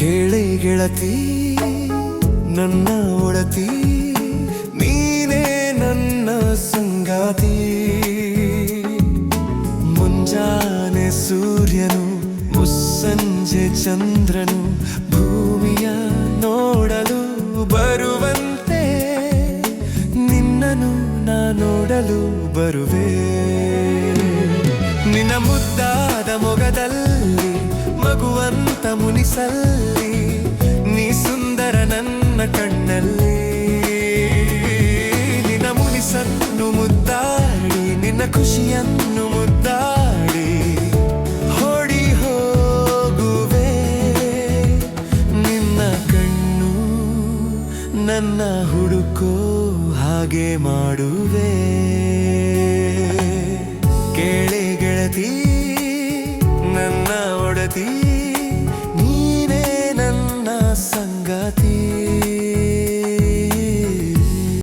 ಕೇಳಿ ಗೆಳತಿ ನನ್ನ ಒಡತಿ, ನೀನೇ ನನ್ನ ಸಂಗಾತಿ. ಮುಂಜಾನೆ ಸೂರ್ಯನು ಮುಸ್ಸಂಜೆ ಚಂದ್ರನು ಭೂಮಿಯ ನೋಡಲು ಬರುವಂತೆ ನಿನ್ನನು ನಾ ನೋಡಲು ಬರುವೆ. ನಿನ್ನ ಮುದ್ದಾದ ಮೊಗದಲ್ಲಿ ಮಗುವಂತ ಮುನಿಸಲ್ಲಿ, ನೀ ಸುಂದರ ನನ್ನ ಕಣ್ಣಲ್ಲಿ. ನಿನ್ನ ಮುನಿಸನ್ನು ಮುದ್ದಾಡಿ, ನಿನ್ನ ಖುಷಿಯನ್ನು ಮುದ್ದಾಡಿ ಹೊಡಿ ಹೋಗುವೆ. ನಿನ್ನ ಕಣ್ಣು ನನ್ನ ಹುಡುಕೋ ಹಾಗೆ ಮಾಡುವೆ. ಕೇಳಿ ಗೆಳತಿ ನನ್ನ ಒಡತಿ.